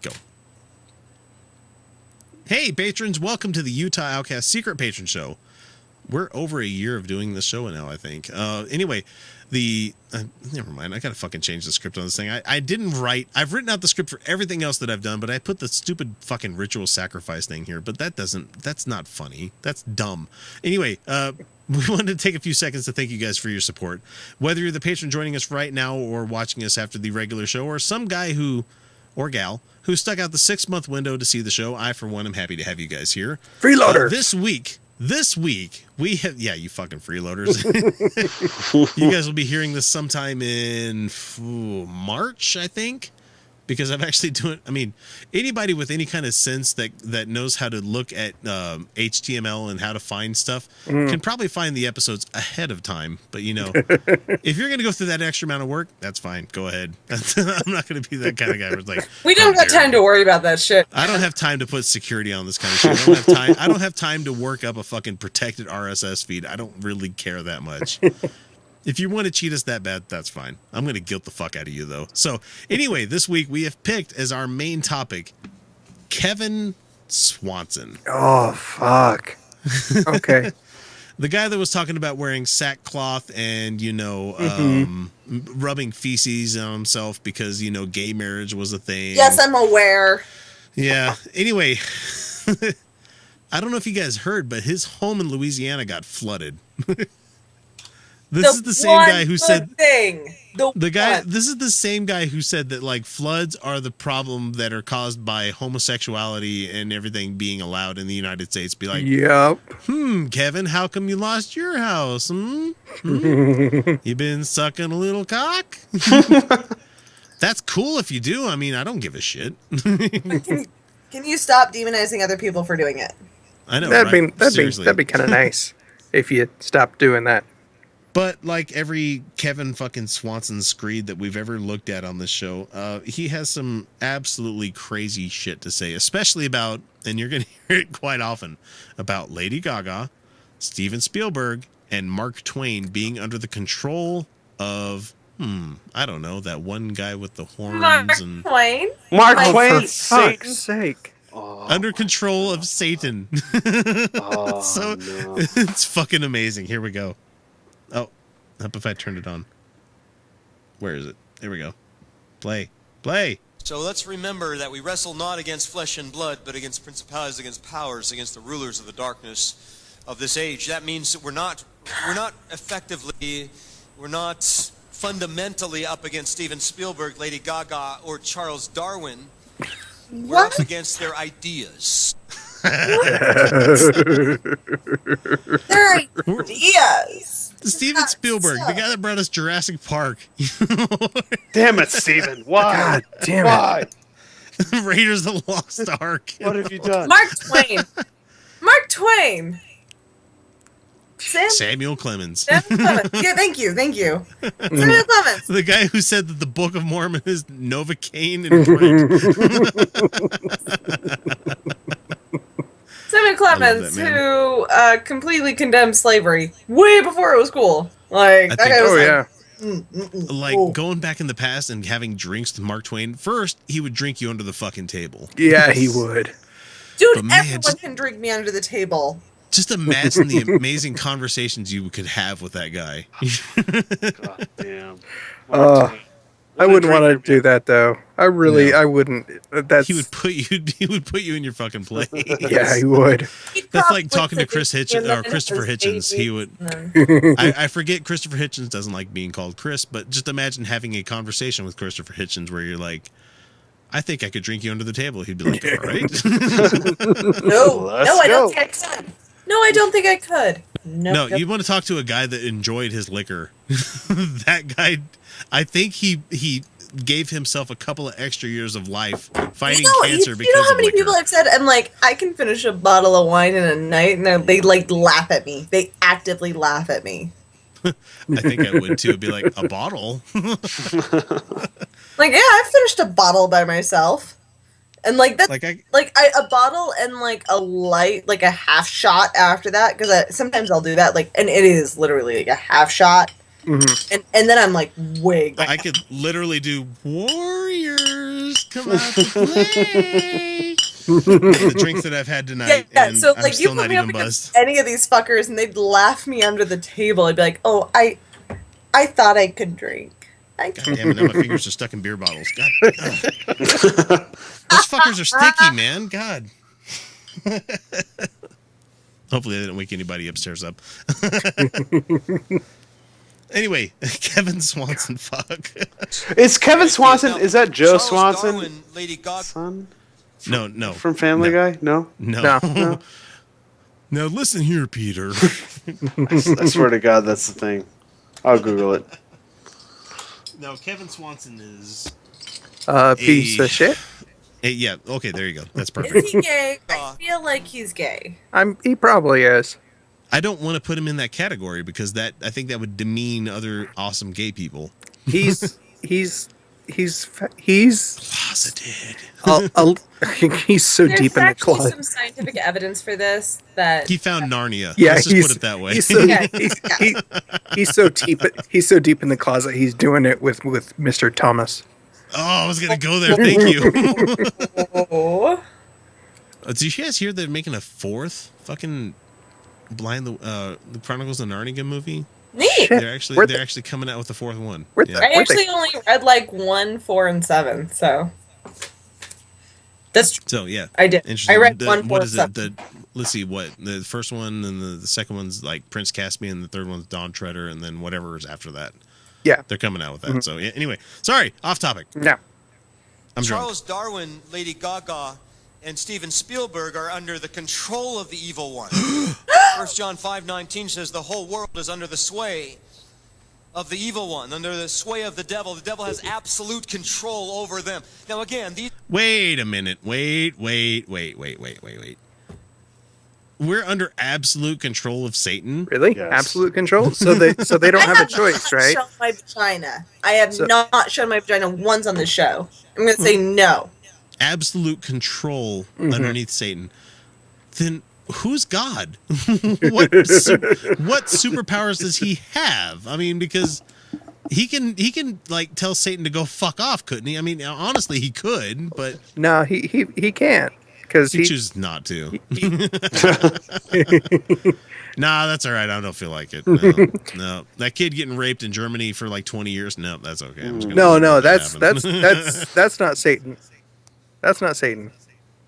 Go. Hey, patrons, welcome to the Utah Outcasts Secret Patron Show. We're over a year of doing this show now, I think. Anyway, never mind. I gotta fucking change the script on this thing. I've written out the script for everything else that I've done, but I put the stupid fucking ritual sacrifice thing here, but that's not funny. That's dumb. Anyway, we wanted to take a few seconds to thank you guys for your support. Whether you're the patron joining us right now or watching us after the regular show, or some guy or gal who stuck out the 6-month window to see the show, I, for one, am happy to have you guys here. Freeloader! This week, we have... Yeah, you fucking freeloaders. You guys will be hearing this sometime in March, I think. Because I've actually doing... I mean, anybody with any kind of sense that knows how to look at HTML and how to find stuff can probably find the episodes ahead of time. But, if you're going to go through that extra amount of work, that's fine. Go ahead. I'm not going to be that kind of guy who's like... We don't have time to worry about that shit. I don't have time to put security on this kind of shit. I don't have time to work up a fucking protected RSS feed. I don't really care that much. If you want to cheat us that bad, that's fine. I'm going to guilt the fuck out of you, though. So, anyway, this week we have picked as our main topic, Kevin Swanson. Oh, fuck. Okay. The guy that was talking about wearing sackcloth and, rubbing feces on himself because, gay marriage was a thing. Yes, I'm aware. Yeah. Anyway, I don't know if you guys heard, but his home in Louisiana got flooded. This is the same guy who said this is the same guy who said that like floods are the problem that are caused by homosexuality and everything being allowed in the United States. Be like, yep. Kevin, how come you lost your house? You been sucking a little cock? That's cool if you do. I mean, I don't give a shit. Can you stop demonizing other people for doing it? I know. That'd be kind of nice if you stopped doing that. But like every Kevin fucking Swanson screed that we've ever looked at on this show, he has some absolutely crazy shit to say, especially about, and you're going to hear it quite often, about Lady Gaga, Steven Spielberg, and Mark Twain being under the control of, I don't know, that one guy with the horns. Mark Twain? Mark Twain, for fuck's sake. Under control of Satan. So it's fucking amazing. Here we go. Oh, up if I turned it on. Where is it? There we go. Play. So let's remember that we wrestle not against flesh and blood, but against principalities, against powers, against the rulers of the darkness of this age. That means that we're not fundamentally up against Steven Spielberg, Lady Gaga, or Charles Darwin. We're up against their ideas. Their ideas. Steven Spielberg, the guy that brought us Jurassic Park. Damn it, Steven. Why? God damn it. Why? Raiders of the Lost Ark. What have you done? Mark Twain. Samuel Clemens. Yeah, thank you. Samuel Clemens. The guy who said that the Book of Mormon is Novocaine and drink. Samuel Clemens, who completely condemned slavery way before it was cool. Like, that guy was going back in the past and having drinks with Mark Twain. First, he would drink you under the fucking table. Yeah, he would. Dude, everyone can drink me under the table. Just imagine the amazing conversations you could have with that guy. God damn. I wouldn't want to do that though. I wouldn't. He would put you in your fucking place. Yeah, he would. That's like talking to Christopher Hitchens. He would. I forget Christopher Hitchens doesn't like being called Chris, but just imagine having a conversation with Christopher Hitchens where you're like, I think I could drink you under the table. He'd be like, all right. I don't think I could. No, I don't think I could. No, you want to talk to a guy that enjoyed his liquor. That guy, I think he gave himself a couple of extra years of life fighting cancer because of liquor. You know how many people I've said, I'm like, I can finish a bottle of wine in a night, and they like laugh at me. They actively laugh at me. I think I would too. Be like, a bottle? Like, yeah, I finished a bottle by myself. And like that's a bottle and like a light, like a half shot after that, because sometimes I'll do that, like, and it is literally like a half shot, and then I'm like way gone. I could literally do Warriors come out to play. The drinks that I've had tonight, and so I'm like you still put not me up even against buzzed. any of these fuckers, and they'd laugh me under the table. I'd be like, "Oh, I thought I could drink." God damn it! Now my fingers are stuck in beer bottles. God, those fuckers are sticky, man. God. Hopefully, they didn't wake anybody upstairs up. Anyway, Kevin Swanson, fuck. Is Kevin Swanson? Now, Is that Joe Charles Swanson? Darwin, Lady Gaga. Son? No. From Family Guy? No. No. Now listen here, Peter. I swear to God, that's the thing. I'll Google it. No, Kevin Swanson is Piece of shit. yeah. Okay, there you go. That's perfect. Is he gay? I feel like he's gay. He probably is. I don't want to put him in that category because I think that would demean other awesome gay people. He's Closeted. he's so There's deep in the actually closet. some scientific evidence for this that He found Narnia. Yeah, Let's just put it that way. He's so, he's so deep. He's so deep in the closet. He's doing it with Mr. Thomas. Oh, I was gonna go there. Thank you. oh, Did you guys hear they're making a fourth fucking the Chronicles of Narnia movie? neat. They're actually coming out with the fourth one. Where'd Yeah. the- I actually only read like 1, 4, and 7, so that's true. So yeah, I did. interesting. I read 1, 4, What is it? 7. Let's see. What the first one and the second one's like Prince Caspian, the third one's Dawn Treader, and then whatever is after that. Yeah. They're coming out with that. So yeah, anyway, sorry, off topic. No. I'm drunk. Charles Darwin, Lady Gaga, and Steven Spielberg are under the control of the evil one. 1 John 5:19 says the whole world is under the sway of the evil one, under the sway of the devil. The devil has absolute control over them. Now again, these Wait a minute. Wait. We're under absolute control of Satan. Really? Yes. Absolute control? So they don't have a choice, not right? shown my vagina. I have So- not shown my vagina once on the show. I'm going to say no. Absolute control underneath Satan. Then who's God? what superpowers does he have? I mean, because he can like tell Satan to go fuck off, couldn't he? I mean, honestly, he could, but No, he can't because he chooses not to. Nah, that's all right. I don't feel like it. No. That kid getting raped in Germany for like 20 years. No, that's okay. I'm just gonna No, let that that's happen. that's not Satan. That's not Satan.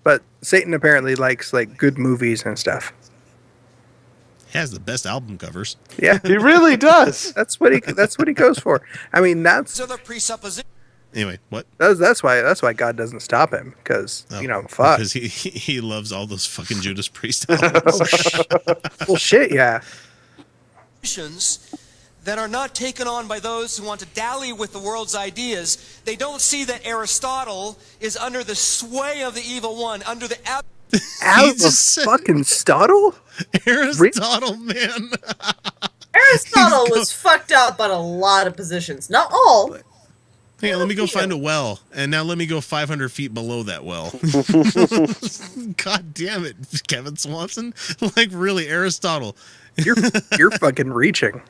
But Satan apparently likes like good movies and stuff. Has the best album covers. Yeah, He really does. that's what he goes for. I mean, are the presuppositions. Anyway, what? that's why God doesn't stop him because fuck. Because he loves all those fucking Judas Priest albums. Well, shit, yeah. That are not taken on by those who want to dally with the world's ideas. They don't see that Aristotle is under the sway of the evil one, under the Out just of said- fucking Stottle? Aristotle, man. Aristotle was fucked up on a lot of positions. Not all. Hang on, let me go find a well. And now let me go 500 feet below that well. God damn it, Kevin Swanson. Like, really, Aristotle. You're fucking reaching.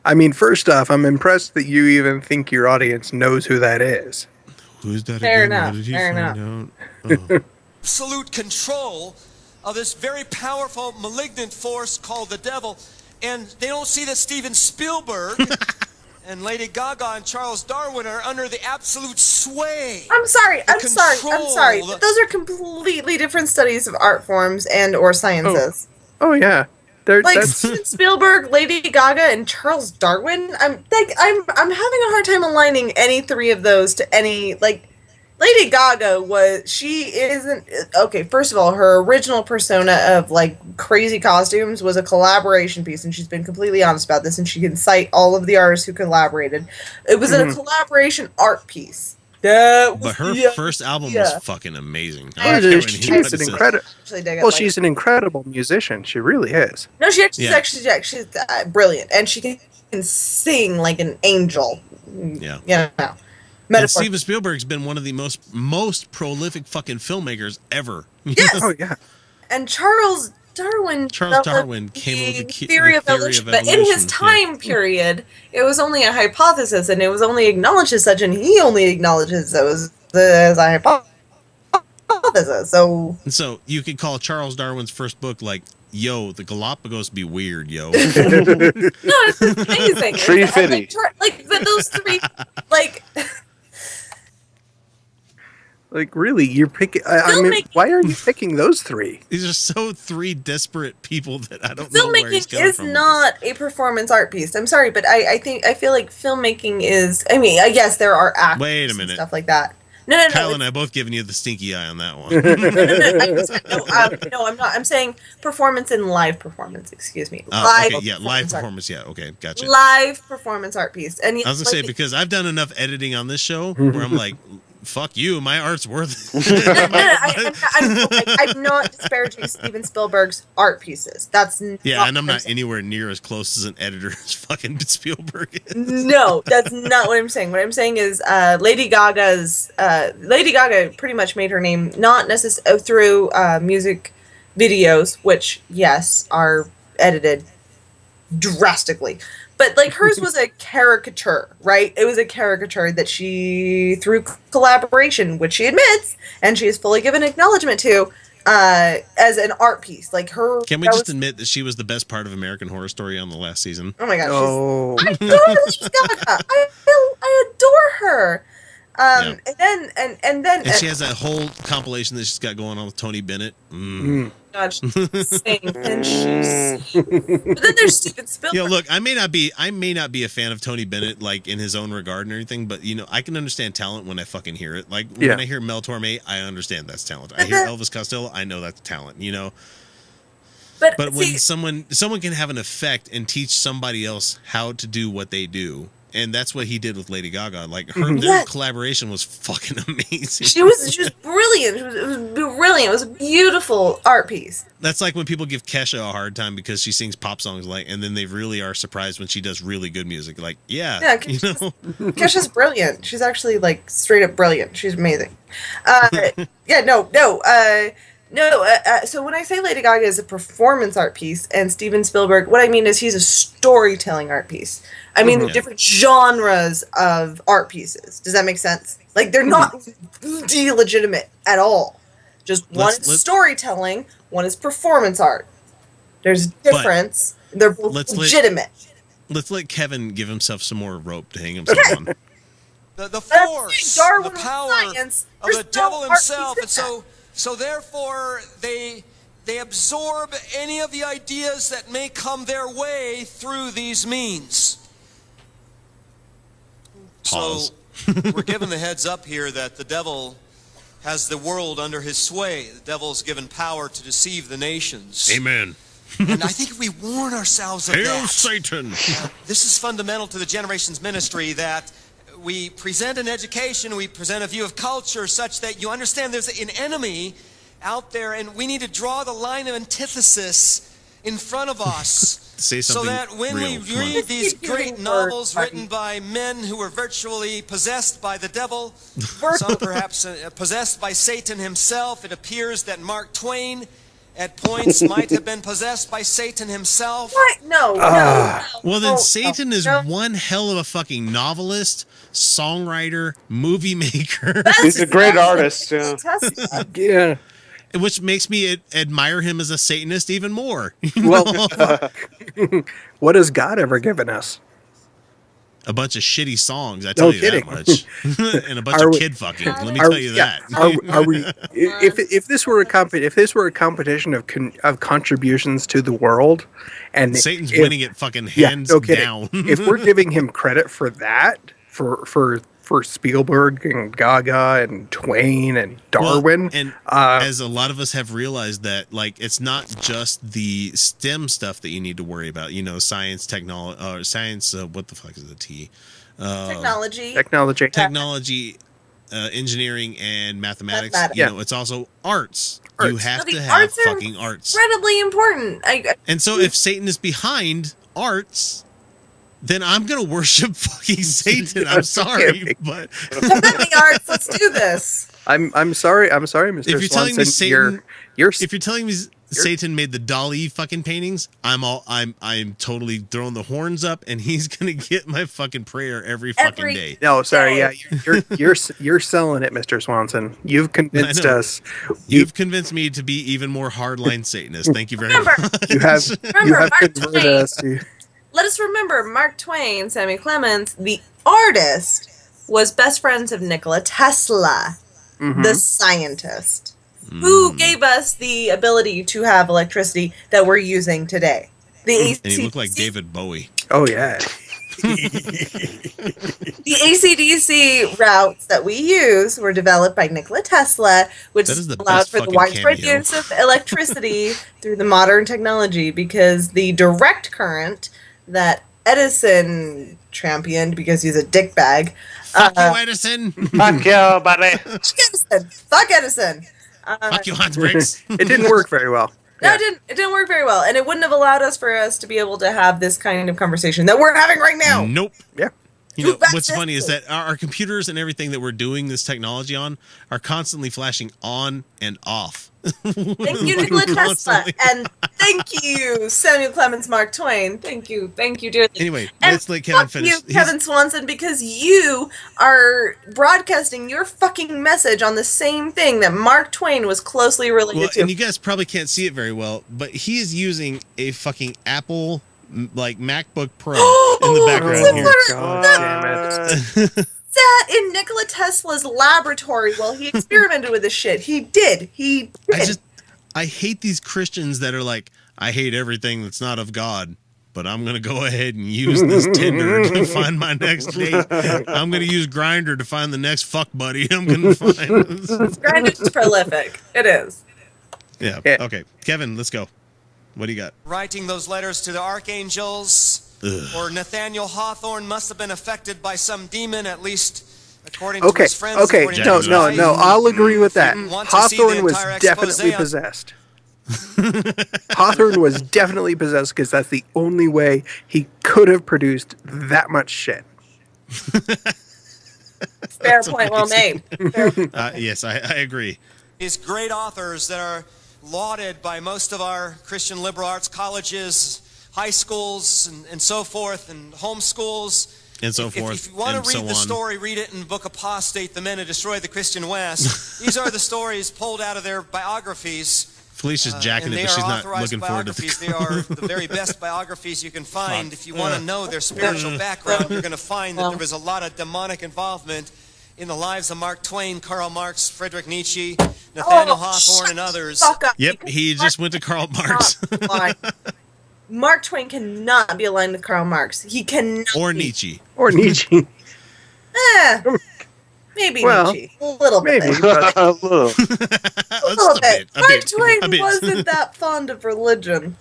I mean, first off, I'm impressed that you even think your audience knows who that is. Who's that Fair again? enough, How did he fair find out? Oh. absolute control of this very powerful, malignant force called the devil. And they don't see that Steven Spielberg and Lady Gaga and Charles Darwin are under the absolute sway. I'm sorry. control. But those are completely different studies of art forms and or sciences. Oh yeah, Like that's Steven Spielberg, Lady Gaga, and Charles Darwin. I'm having a hard time aligning any three of those to any like. Lady Gaga first of all, her original persona of like crazy costumes was a collaboration piece, and she's been completely honest about this, and she can cite all of the artists who collaborated. It was a collaboration art piece. But her first album was fucking amazing. I don't care what she's anybody an says. incredible. Actually dig it, Well, like- she's an incredible musician. She really is. No, she's Yeah. she's brilliant, and she can sing like an angel. Yeah. Yeah. And Metaphor. Steven Spielberg's been one of the most prolific fucking filmmakers ever. Yes. Oh yeah. And Charles Darwin came up with the theory of evolution, but in his time period, it was only a hypothesis, and it was only acknowledged as such, and he only acknowledges those as a hypothesis. So you could call Charles Darwin's first book like, "Yo, the Galapagos be weird, yo." No, it's amazing. Tree fitty. Like those three, like. Like, really, you're picking... I mean, why are you picking those three? These are so three disparate people that I don't know where he's Filmmaking coming is from. not a performance art piece. I'm sorry, but I feel like filmmaking is... I mean, yes, there are actors Wait a minute. and stuff like that. No. Kyle and I both giving you the stinky eye on that one. No, I'm not. I'm saying performance and live performance. Excuse me. Live performance. Yeah, okay, gotcha. Live performance art piece. And I was gonna say, because I've done enough editing on this show where I'm like, fuck you, my art's worth it. I'm not disparaging Steven Spielberg's art pieces. That's and I'm not anywhere near as close as an editor as fucking Spielberg is. No, that's not what I'm saying. What I'm saying is Lady Gaga pretty much made her name not necessarily through music videos, which yes are edited drastically. But like hers was a caricature, right? It was a caricature that she, through collaboration, which she admits, and she is fully given acknowledgement to, as an art piece. Like her. Can we just admit that she was the best part of American Horror Story on the last season? Oh my gosh! Oh. I adore Lady Gaga. I adore her. And then she has that whole compilation that she's got going on with Tony Bennett. God, she's insane, and she's. But then there's Steven Spielberg. You know, look, I may not be a fan of Tony Bennett like in his own regard and everything, but you know, I can understand talent when I fucking hear it. Like when I hear Mel Torme, I understand that's talent. I hear Elvis Costello, I know that's talent. You know. But when someone can have an effect and teach somebody else how to do what they do. And that's what he did with Lady Gaga. Like their collaboration was fucking amazing. She was brilliant. It was brilliant. It was a beautiful art piece. That's like when people give Kesha a hard time because she sings pop songs, like, and then they really are surprised when she does really good music. Like, Kesha's brilliant. She's actually like straight up brilliant. She's amazing. So when I say Lady Gaga is a performance art piece and Steven Spielberg, what I mean is he's a storytelling art piece. I mean, different genres of art pieces. Does that make sense? Like, they're not delegitimate at all. Just one is storytelling, one is performance art. There's a difference. They're both legitimate. Let's let Kevin give himself some more rope to hang himself on. The force, the power of the devil himself. And so therefore, they absorb any of the ideas that may come their way through these means. Pause. So we're given the heads up here that the devil has the world under his sway. The devil's given power to deceive the nations. Amen. And I think if we warn ourselves of Hail that, Satan! This is fundamental to the Generations ministry, that we present an education, we present a view of culture such that you understand there's an enemy out there, and we need to draw the line of antithesis in front of us. So that when we read these great novels written by men who were virtually possessed by the devil, some perhaps possessed by Satan himself, it appears that Mark Twain at points might have been possessed by Satan himself. What? No. Well, then Satan is one hell of a fucking novelist, songwriter, movie maker. He's a great artist. Yeah. Which makes me admire him as a Satanist even more. Well, what has God ever given us? A bunch of shitty songs, I tell you that much. And a bunch of kid fucking. Let me tell you that. Are we? If this were a competition of contributions to the world, and Satan's winning it fucking hands down. If we're giving him credit for that, for Spielberg and Gaga and Twain and Darwin, and as a lot of us have realized that, like, it's not just the STEM stuff that you need to worry about. You know, science, technology, science. What the fuck is the T? Technology, engineering, and mathematics. You know, it's also arts. You have to have arts fucking arts. Incredibly important. And so, if Satan is behind arts, then I'm gonna worship fucking Satan. I'm sorry, but arts. Let's do this. I'm sorry, Mr. If you're telling me Swanson, Satan, you're if you're telling me Satan made the Dali fucking paintings, I'm totally throwing the horns up, and he's gonna get my fucking prayer every fucking day. No, sorry, yeah, you're selling it, Mr. Swanson. You've convinced us. You've convinced me to be even more hardline Satanist. Thank you very much. You have converted us. Let us remember, Mark Twain, Samuel Clemens, the artist, was best friends of Nikola Tesla, the scientist, who gave us the ability to have electricity that we're using today. And he looked like David Bowie. Oh, yeah. The AC/DC routes that we use were developed by Nikola Tesla, which allowed for the widespread use of electricity through the modern technology, because the direct current that Edison championed, because he's a dickbag. Fuck you, Edison. Fuck you, buddy. Fuck Edison. Fuck you, Hans Briggs. It didn't work very well. No, it didn't work very well, and it wouldn't have allowed us to be able to have this kind of conversation that we're having right now. Nope. Yeah. You know, what's funny is that our computers and everything that we're doing this technology on are constantly flashing on and off. Thank you, Nikola Tesla, and thank you, Samuel Clemens, Mark Twain. Thank you, dearly. Anyway, let's let Kevin finish. Fuck you, Kevin Swanson, because you are broadcasting your fucking message on the same thing that Mark Twain was closely related to. And you guys probably can't see it very well, but he is using a fucking Apple, like, MacBook Pro in the background here. God damn it. Sat in Nikola Tesla's laboratory while he experimented with this shit. He did. I hate these Christians that are like, I hate everything that's not of God, but I'm going to go ahead and use this Tinder to find my next date. I'm going to use Grindr to find the next fuck buddy I'm going to find. Grindr's prolific. It is. Yeah. Okay. Kevin, let's go. What do you got? Writing those letters to the archangels. Or Nathaniel Hawthorne must have been affected by some demon, at least according to his friends. Okay, no, I'll agree with that. Want to see Hawthorne the was entire definitely expose on- possessed. Hawthorne was definitely possessed, because that's the only way he could have produced that much shit. Fair point, well made. Yes, I agree. These great authors that are lauded by most of our Christian liberal arts colleges, high schools, and so forth, and homeschools. And so forth. If you want to read the story, read it in the book Apostate, The Men Who Destroyed the Christian West. These are the stories pulled out of their biographies. Felicia's jacking it, but she's not looking forward to the They are the very best biographies you can find. If you want to know their spiritual background, you're going to find that there was a lot of demonic involvement in the lives of Mark Twain, Karl Marx, Friedrich Nietzsche, Nathaniel Hawthorne, and others. Yep, he just went to Karl Marx. Mark Twain cannot be aligned with Karl Marx. He cannot. Or Nietzsche. Or Nietzsche. Maybe Nietzsche. A little bit. Maybe. A little. A little bit. Mark Twain wasn't that fond of religion.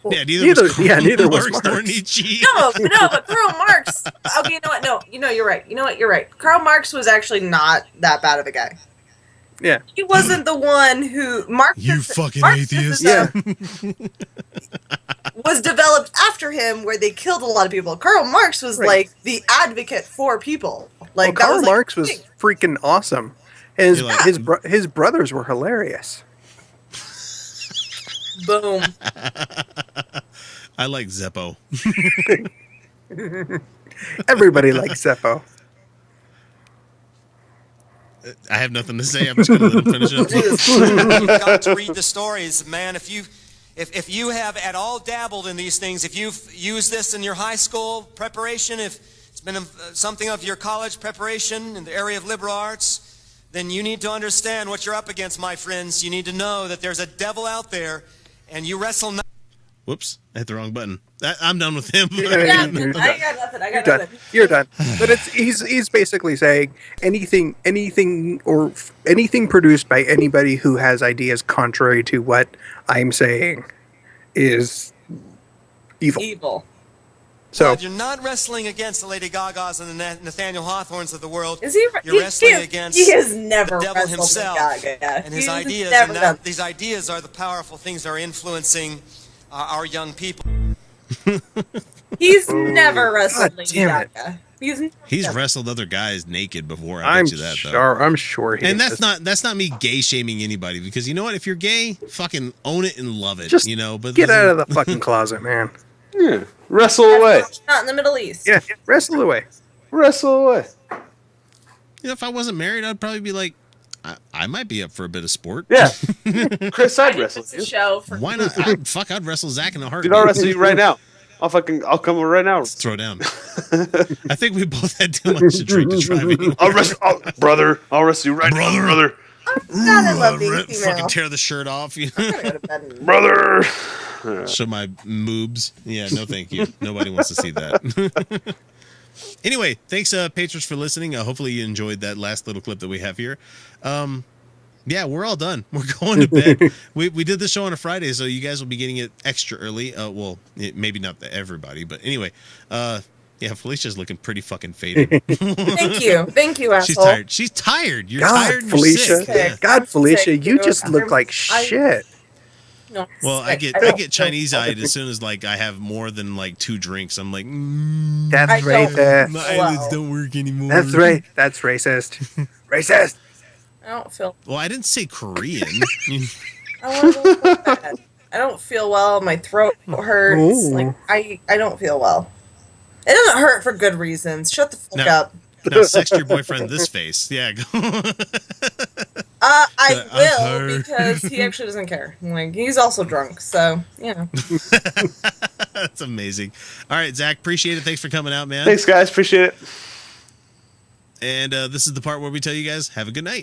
Yeah, neither was Marx nor Nietzsche. No, but Karl Marx. Okay, you know what? No, you're right. You're right. Karl Marx was actually not that bad of a guy. Yeah. He wasn't the one who fucking atheist. Yeah. was developed after him, where they killed a lot of people. Karl Marx was like the advocate for people. Like Karl Marx was freaking awesome. And his brothers were hilarious. Boom. I like Zeppo. Everybody likes Zeppo. I have nothing to say. I'm just going to let him finish it. You've got to read the stories, man. If you have at all dabbled in these things, if you've used this in your high school preparation, if it's been something of your college preparation in the area of liberal arts, then you need to understand what you're up against, my friends. You need to know that there's a devil out there, and you wrestle not. Whoops, I hit the wrong button. I'm done with him. I got nothing. You're done. But he's basically saying anything produced by anybody who has ideas contrary to what I'm saying is evil. So you're not wrestling against the Lady Gagas and the Nathaniel Hawthornes of the world. You're wrestling against he has never the devil himself Gaga. and his ideas. And these ideas are the powerful things that are influencing our young people. He's never wrestled Lady Gaga. He's wrestled other guys naked before. I bet you that, though. I'm sure he And that's not me gay shaming anybody, because you know what? If you're gay, fucking own it and love it. Just but get out of the fucking closet, man. Yeah. Wrestle away. Not in the Middle East. Yeah, wrestle away. Wrestle away. If I wasn't married, I'd probably be like, I might be up for a bit of sport. Yeah. Chris, I'd wrestle you. Show for Why not? I'd wrestle Zach in a heartbeat. Dude, I'll wrestle you right now. I'll come over right now. Let's throw down. I think we both had too much to drink to drive anymore. I'll wrestle, brother. I'll wrestle you right now, brother. I'm not in love being female. Fucking tear the shirt off. I'm gonna go to bed and- Brother. Show my moobs. Yeah, no thank you. Nobody wants to see that. Anyway, thanks, patrons, for listening. Hopefully you enjoyed that last little clip that we have here. Yeah, we're all done. We're going to bed. We did the show on a Friday, so you guys will be getting it extra early. Maybe not everybody, but anyway. Yeah, Felicia's looking pretty fucking faded. Thank you, asshole. She's tired. She's tired. You're tired and Felicia. you're sick. Yeah. God, Felicia, Sick, you just look like shit. No, Well, I get Chinese eyed as soon as I have more than 2 drinks. I'm like, That's racist. my eyelids don't work anymore. That's right. That's racist. Racist. I don't feel. Well, I didn't say Korean. I don't feel well. My throat hurts. Ooh. I don't feel well. It doesn't hurt for good reasons. Shut the fuck up. Now, sext your boyfriend this face. Yeah. Go. I will, because he actually doesn't care. He's also drunk, so yeah. That's amazing. All right, Zach, appreciate it. Thanks for coming out, man. Thanks, guys. Appreciate it. And this is the part where we tell you guys, have a good night.